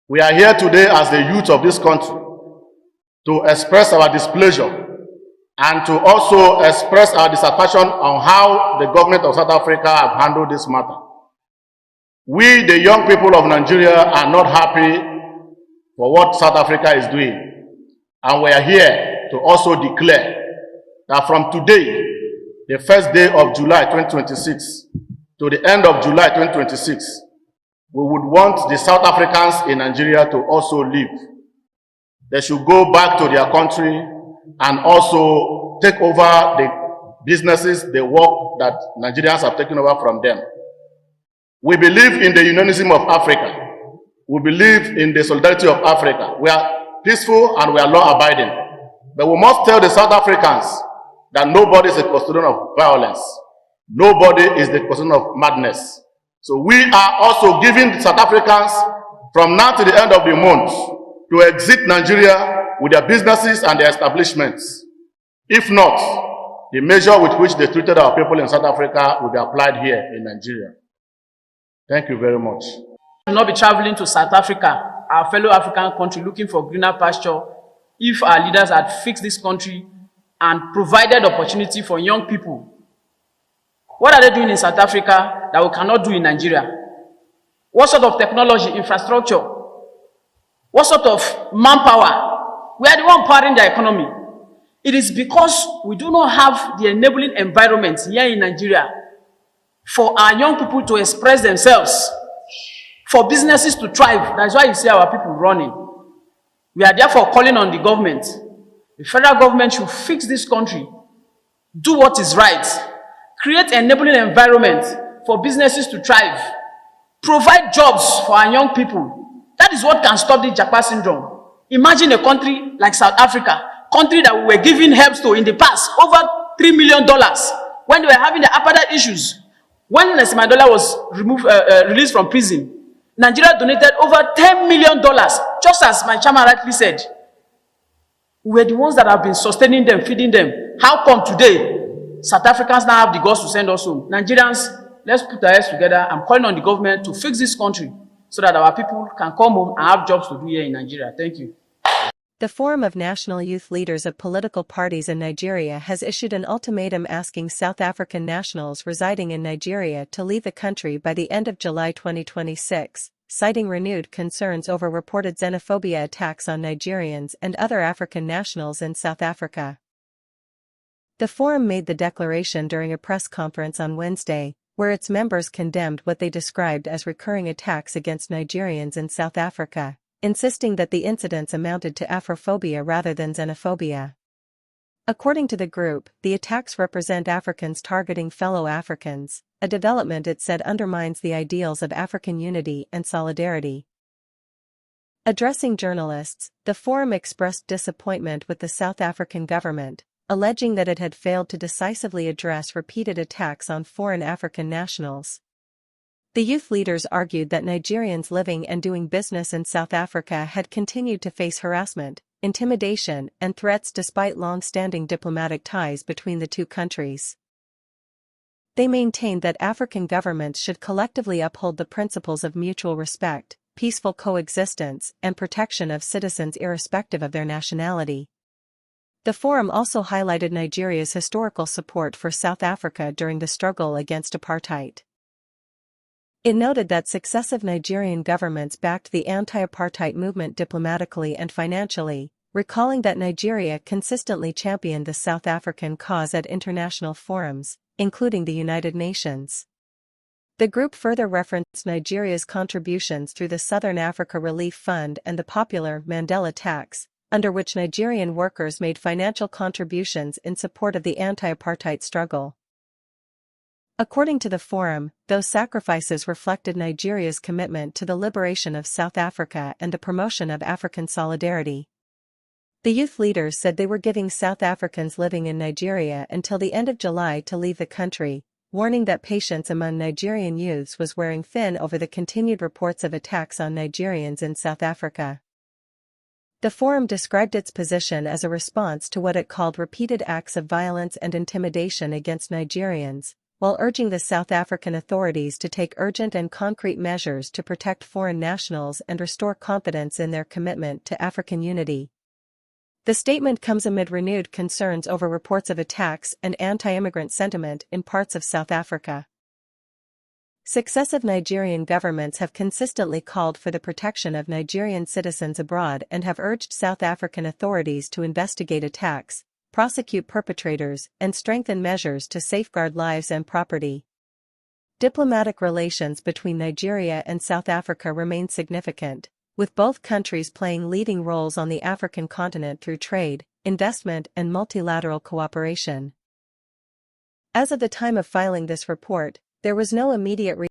We are here today as the youth of this country to express our displeasure and to also express our dissatisfaction on how the government of South Africa have handled this matter. We, the young people of Nigeria, are not happy for what South Africa is doing. And we are here to also declare that from today, the first day of July 2026 to the end of July 2026, we would want the South Africans in Nigeria to also leave. They should go back to their country and also take over the businesses, the work that Nigerians have taken over from them. We believe in the unionism of Africa. We believe in the solidarity of Africa. We are peaceful and we are law-abiding. But we must tell the South Africans that nobody is a custodian of violence. Nobody is the custodian of madness. So we are also giving the South Africans from now to the end of the month to exit Nigeria with their businesses and their establishments. If not, the measure with which they treated our people in South Africa will be applied here in Nigeria. Thank you very much. We will not be traveling to South Africa, our fellow African country, looking for greener pasture, if our leaders had fixed this country and provided opportunity for young people. What are they doing in South Africa that we cannot do in Nigeria? What sort of technology, infrastructure? What sort of manpower? We are the one powering the economy. It is because we do not have the enabling environment here in Nigeria for our young people to express themselves, for businesses to thrive. That's why you see our people running. We are therefore calling on the government. The federal government should fix this country, do what is right, create an enabling environment for businesses to thrive, provide jobs for our young people. That is what can stop the Japa syndrome. Imagine a country like South Africa, country that we were giving help to in the past, over $3 million, when they were having the apartheid issues. When Nelson Mandela was released from prison, Nigeria donated over $10 million, just as my chairman rightly said. We were the ones that have been sustaining them, feeding them. How come today, South Africans now have the guts to send us home? Nigerians, let's put our heads together. I'm calling on the government to fix this country so that our people can come home and have jobs to do here in Nigeria. Thank you. The Forum of National Youth Leaders of Political Parties in Nigeria has issued an ultimatum asking South African nationals residing in Nigeria to leave the country by the end of July 2026, citing renewed concerns over reported xenophobia attacks on Nigerians and other African nationals in South Africa. The forum made the declaration during a press conference on Wednesday, where its members condemned what they described as recurring attacks against Nigerians in South Africa, insisting that the incidents amounted to Afrophobia rather than xenophobia. According to the group, the attacks represent Africans targeting fellow Africans, a development it said undermines the ideals of African unity and solidarity. Addressing journalists, the forum expressed disappointment with the South African government, alleging that it had failed to decisively address repeated attacks on foreign African nationals. The youth leaders argued that Nigerians living and doing business in South Africa had continued to face harassment, intimidation, and threats despite long-standing diplomatic ties between the two countries. They maintained that African governments should collectively uphold the principles of mutual respect, peaceful coexistence, and protection of citizens irrespective of their nationality. The forum also highlighted Nigeria's historical support for South Africa during the struggle against apartheid. It noted that successive Nigerian governments backed the anti-apartheid movement diplomatically and financially, recalling that Nigeria consistently championed the South African cause at international forums, including the United Nations. The group further referenced Nigeria's contributions through the Southern Africa Relief Fund and the popular Mandela tax, under which Nigerian workers made financial contributions in support of the anti-apartheid struggle. According to the forum, those sacrifices reflected Nigeria's commitment to the liberation of South Africa and the promotion of African solidarity. The youth leaders said they were giving South Africans living in Nigeria until the end of July to leave the country, warning that patience among Nigerian youths was wearing thin over the continued reports of attacks on Nigerians in South Africa. The forum described its position as a response to what it called repeated acts of violence and intimidation against Nigerians, while urging the South African authorities to take urgent and concrete measures to protect foreign nationals and restore confidence in their commitment to African unity. The statement comes amid renewed concerns over reports of attacks and anti-immigrant sentiment in parts of South Africa. Successive Nigerian governments have consistently called for the protection of Nigerian citizens abroad and have urged South African authorities to investigate attacks, prosecute perpetrators, and strengthen measures to safeguard lives and property. Diplomatic relations between Nigeria and South Africa remain significant, with both countries playing leading roles on the African continent through trade, investment, and multilateral cooperation. As of the time of filing this report, there was no immediate